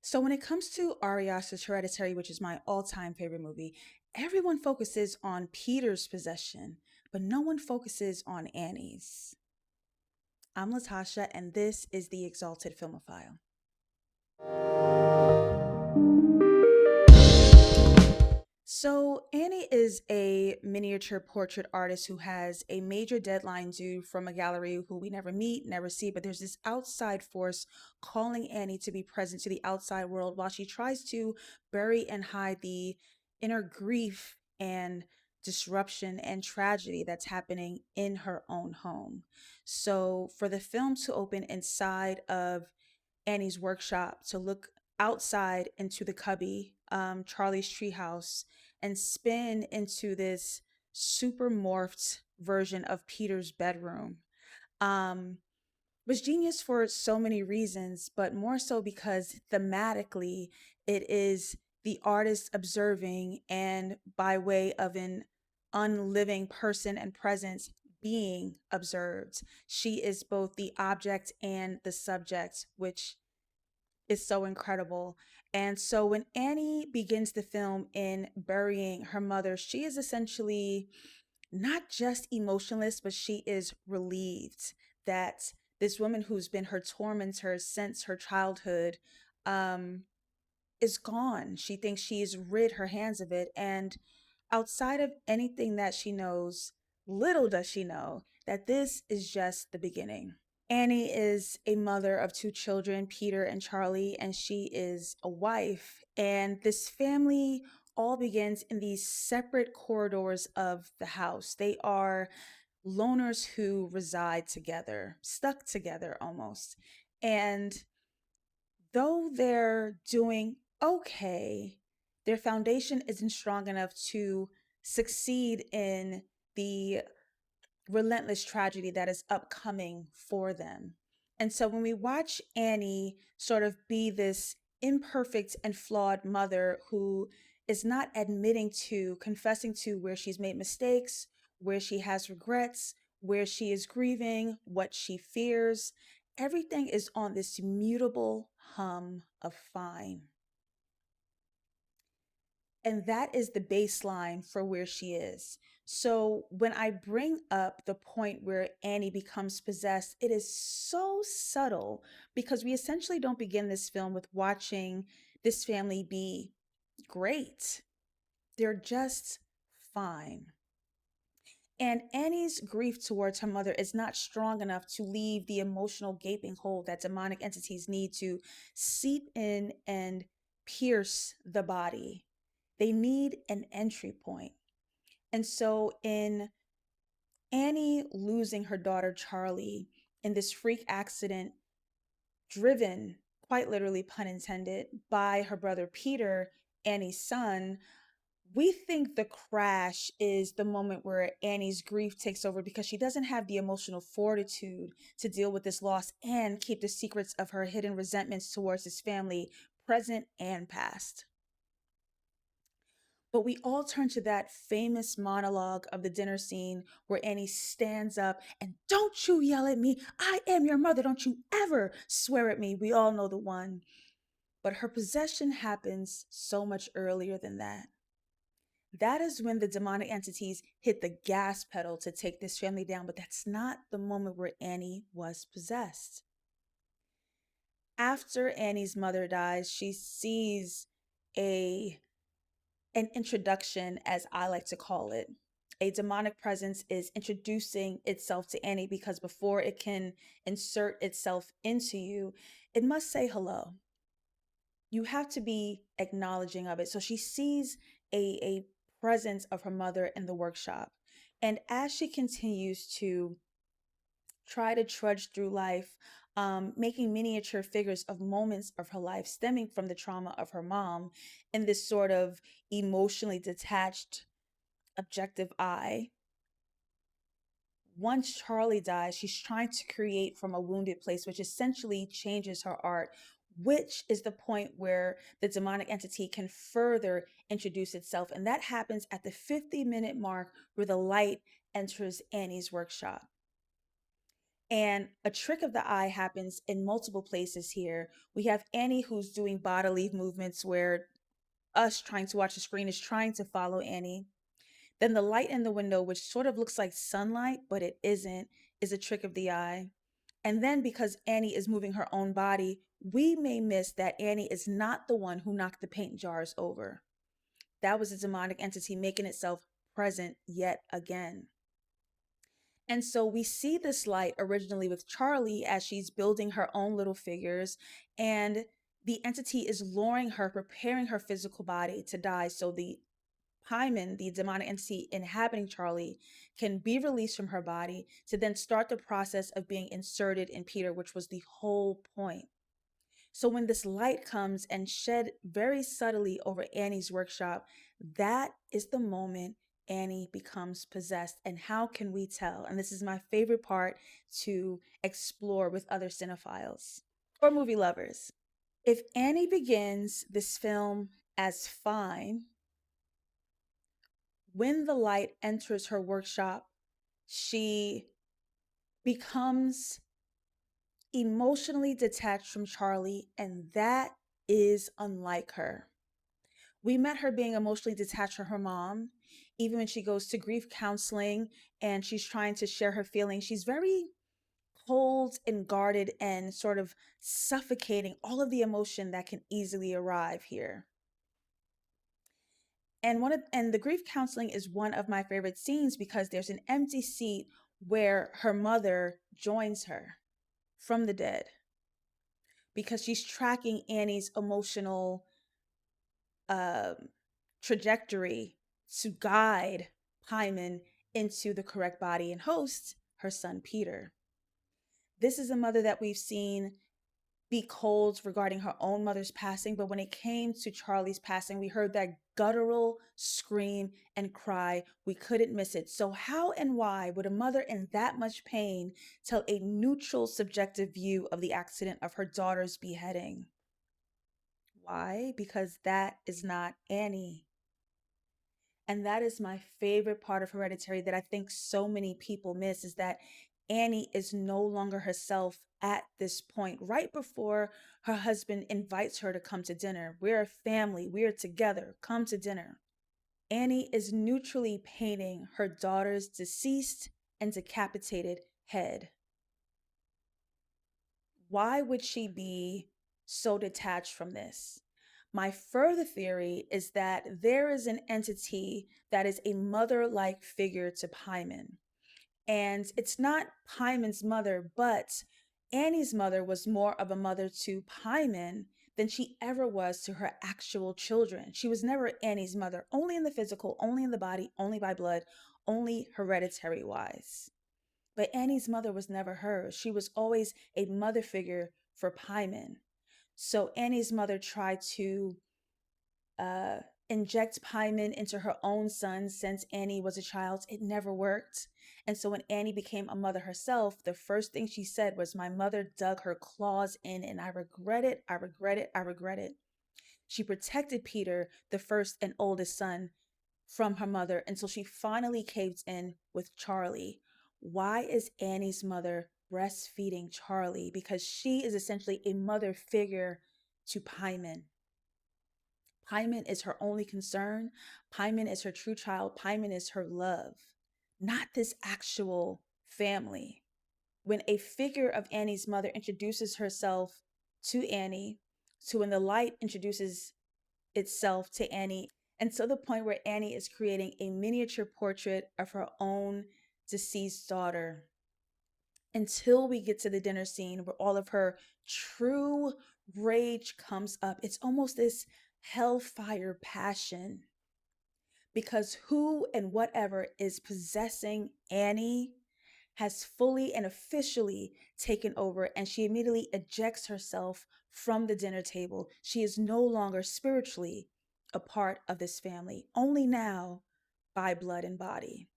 So when it comes to Ari Aster's Hereditary, which is my all-time favorite movie, everyone focuses on Peter's possession, but no one focuses on Annie's. I'm Latasha, and this is the Exalted Filmophile. So, Annie is a miniature portrait artist who has a major deadline due from a gallery who we never meet, never see, but there's this outside force calling Annie to be present to the outside world while she tries to bury and hide the inner grief and disruption and tragedy that's happening in her own home. So, for the film to open inside of Annie's workshop, to look outside into the cubby, Charlie's treehouse, and spin into this super morphed version of Peter's bedroom. Um, was genius for so many reasons, but more so because thematically it is the artist observing and by way of an unliving person and presence being observed. She is both the object and the subject, which is so incredible. And so when Annie begins the film in burying her mother, she is essentially not just emotionless, but she is relieved that this woman who's been her tormentor since her childhood um, is gone. She thinks she's rid her hands of it. And outside of anything that she knows, little does she know that this is just the beginning. Annie is a mother of two children, Peter and Charlie, and she is a wife. And this family all begins in these separate corridors of the house. They are loners who reside together, stuck together almost. And though they're doing okay, their foundation isn't strong enough to succeed in the relentless tragedy that is upcoming for them. And so when we watch Annie sort of be this imperfect and flawed mother who is not admitting to, confessing to where she's made mistakes, where she has regrets, where she is grieving, what she fears, everything is on this mutable hum of fine. And that is the baseline for where she is. So when I bring up the point where Annie becomes possessed, it is so subtle because we essentially don't begin this film with watching this family be great. They're just fine. And Annie's grief towards her mother is not strong enough to leave the emotional gaping hole that demonic entities need to seep in and pierce the body. They need an entry point. And so, in Annie losing her daughter Charlie in this freak accident, driven, quite literally, pun intended, by her brother Peter, Annie's son, we think the crash is the moment where Annie's grief takes over because she doesn't have the emotional fortitude to deal with this loss and keep the secrets of her hidden resentments towards his family present and past. But we all turn to that famous monologue of the dinner scene where Annie stands up and, "Don't you yell at me. I am your mother. Don't you ever swear at me." We all know the one. But her possession happens so much earlier than that. That is when the demonic entities hit the gas pedal to take this family down, but that's not the moment where Annie was possessed. After Annie's mother dies, she sees a an introduction, as I like to call it. A demonic presence is introducing itself to Annie because before it can insert itself into you, it must say hello. You have to be acknowledging of it. So she sees a presence of her mother in the workshop. And as she continues to try to trudge through life, making miniature figures of moments of her life stemming from the trauma of her mom in this sort of emotionally detached, objective eye. Once Charlie dies, she's trying to create from a wounded place, which essentially changes her art, which is the point where the demonic entity can further introduce itself. And that happens at the 50-minute mark where the light enters Annie's workshop. And a trick of the eye happens in multiple places here. We have Annie who's doing bodily movements where us trying to watch the screen is trying to follow Annie. Then the light in the window, which sort of looks like sunlight, but it isn't, is a trick of the eye. And then because Annie is moving her own body, we may miss that Annie is not the one who knocked the paint jars over. That was a demonic entity making itself present yet again. And so we see this light originally with Charlie as she's building her own little figures, and the entity is luring her, preparing her physical body to die so the Paimon, the demonic entity inhabiting Charlie, can be released from her body to then start the process of being inserted in Peter, which was the whole point. So when this light comes and shed very subtly over Annie's workshop, that is the moment Annie becomes possessed. And how can we tell? And this is my favorite part to explore with other cinephiles or movie lovers. If Annie begins this film as fine, when the light enters her workshop, she becomes emotionally detached from Charlie, and that is unlike her. We met her being emotionally detached from her mom, even when she goes to grief counseling and she's trying to share her feelings. She's very cold and guarded and sort of suffocating all of the emotion that can easily arrive here. And the grief counseling is one of my favorite scenes because there's an empty seat where her mother joins her from the dead because she's tracking Annie's emotional um, trajectory to guide Paimon into the correct body and host her son Peter. This is a mother that we've seen be cold regarding her own mother's passing, but when it came to Charlie's passing, we heard that guttural scream and cry. We couldn't miss it. So, how and why would a mother in that much pain tell a neutral, subjective view of the accident of her daughter's beheading? Why? Because that is not Annie. And that is my favorite part of Hereditary that I think so many people miss is that Annie is no longer herself at this point, right before her husband invites her to come to dinner. We're a family, we're together, come to dinner. Annie is neutrally painting her daughter's deceased and decapitated head. Why would she be so detached from this? My further theory is that there is an entity that is a mother like figure to Paimon. And it's not Paimon's mother, but Annie's mother was more of a mother to Paimon than she ever was to her actual children. She was never Annie's mother, only in the physical, only in the body, only by blood, only hereditary wise. But Annie's mother was never hers. She was always a mother figure for Paimon. So Annie's mother tried to uh, inject Paimon into her own son since Annie was a child. It never worked. And so when Annie became a mother herself, the first thing she said was, "My mother dug her claws in, and I regret it. I regret it. I regret it." She protected Peter, the first and oldest son, from her mother until she finally caved in with Charlie. Why is Annie's mother breastfeeding Charlie? Because she is essentially a mother figure to Paimon. Paimon is her only concern. Paimon is her true child. Paimon is her love, not this actual family. When a figure of Annie's mother introduces herself to Annie, to when the light introduces itself to Annie, and to the point where Annie is creating a miniature portrait of her own deceased daughter, until we get to the dinner scene where all of her true rage comes up. It's almost this hellfire passion because who and whatever is possessing Annie has fully and officially taken over, and she immediately ejects herself from the dinner table. She is no longer spiritually a part of this family, only now by blood and body.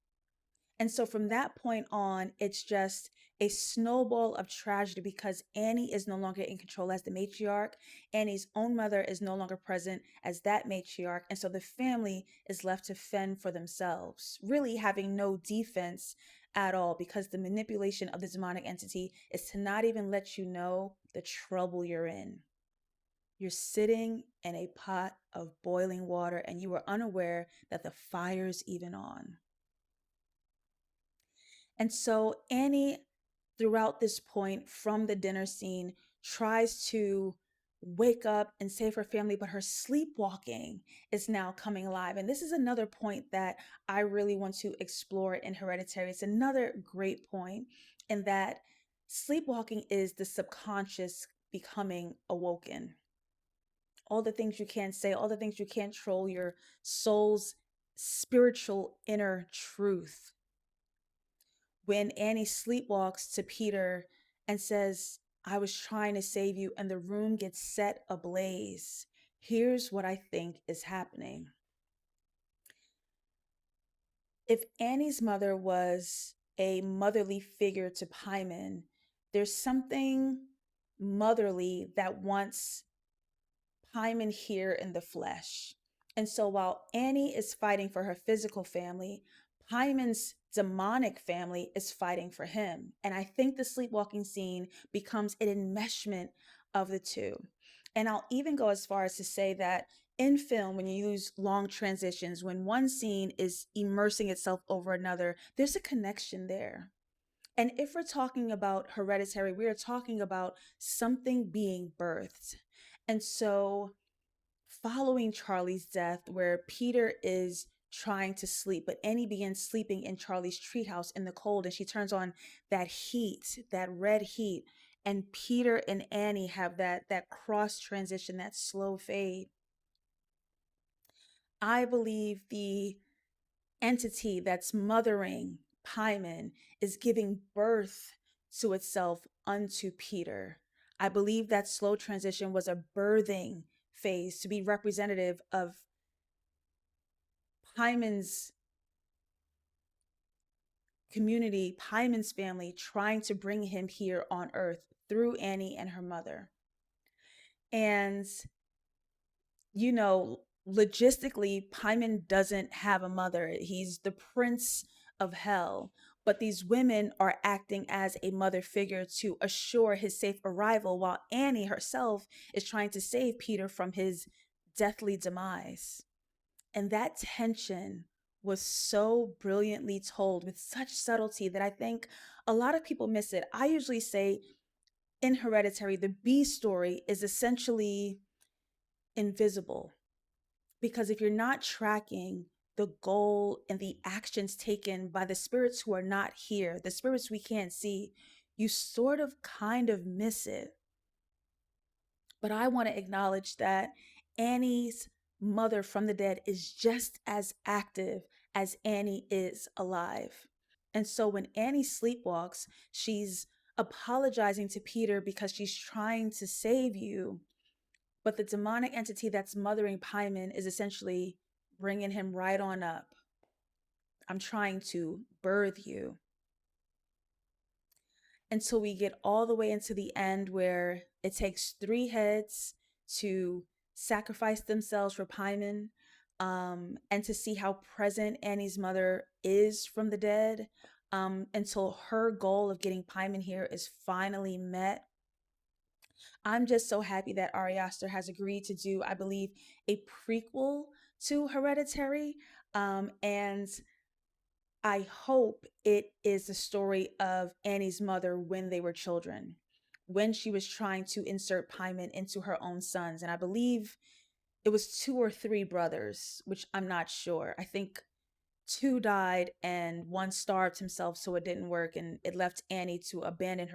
And so from that point on, it's just a snowball of tragedy because Annie is no longer in control as the matriarch. Annie's own mother is no longer present as that matriarch. And so the family is left to fend for themselves, really having no defense at all, because the manipulation of the demonic entity is to not even let you know the trouble you're in. You're sitting in a pot of boiling water and you are unaware that the fire's even on. And so Annie, throughout this point from the dinner scene, tries to wake up and save her family, but her sleepwalking is now coming alive. And this is another point that I really want to explore in Hereditary. It's another great point in that sleepwalking is the subconscious becoming awoken. All the things you can't say, all the things you can't control, your soul's spiritual inner truth. When Annie sleepwalks to Peter and says, I was trying to save you, and the room gets set ablaze, here's what I think is happening. If Annie's mother was a motherly figure to Paimon, there's something motherly that wants Paimon here in the flesh. And so while Annie is fighting for her physical family, Paimon's demonic family is fighting for him. And I think the sleepwalking scene becomes an enmeshment of the two. And I'll even go as far as to say that in film, when you use long transitions, when one scene is immersing itself over another, there's a connection there. And if we're talking about Hereditary, we are talking about something being birthed. And so following Charlie's death, where Peter is trying to sleep, but Annie begins sleeping in Charlie's treehouse in the cold, and she turns on that heat, that red heat, and Peter and Annie have that cross transition, that slow fade. I believe the entity that's mothering Paimon is giving birth to itself unto Peter. I believe that slow transition was a birthing phase to be representative of Paimon's community, Paimon's family, trying to bring him here on earth through Annie and her mother. And, you know, logistically, Paimon doesn't have a mother. He's the prince of hell. But these women are acting as a mother figure to assure his safe arrival, while Annie herself is trying to save Peter from his deathly demise. And that tension was so brilliantly told with such subtlety that I think a lot of people miss it. I usually say in Hereditary, the B story is essentially invisible, because if you're not tracking the goal and the actions taken by the spirits who are not here, the spirits we can't see, you sort of kind of miss it. But I want to acknowledge that Annie's mother from the dead is just as active as Annie is alive. And so when Annie sleepwalks, she's apologizing to Peter because she's trying to save you. But the demonic entity that's mothering Paimon is essentially bringing him right on up. I'm trying to birth you. Until we get all the way into the end, where it takes three heads to sacrifice themselves for Paimon, and to see how present Annie's mother is from the dead, until her goal of getting Paimon here is finally met. I'm just so happy that Ari Aster has agreed to do, I believe, a prequel to Hereditary. And I hope it is the story of Annie's mother when they were children, when she was trying to insert Paimon into her own sons. And I believe it was two or three brothers, which I'm not sure. I think two died and one starved himself, so it didn't work, and it left Annie to abandon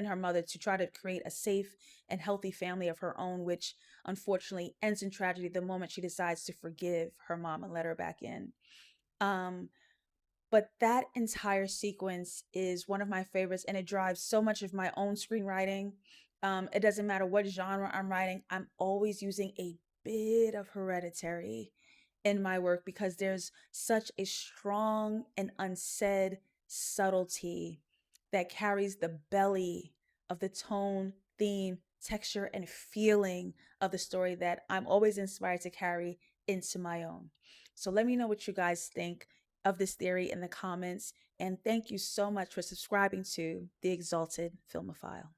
her mother to try to create a safe and healthy family of her own, which unfortunately ends in tragedy the moment she decides to forgive her mom and let her back in. um but that entire sequence is one of my favorites, and it drives so much of my own screenwriting. It doesn't matter what genre I'm writing, I'm always using a bit of Hereditary in my work, because there's such a strong and unsaid subtlety that carries the belly of the tone, theme, texture, and feeling of the story that I'm always inspired to carry into my own. So let me know what you guys think of this theory in the comments. And thank you so much for subscribing to the Exalted Filmophile.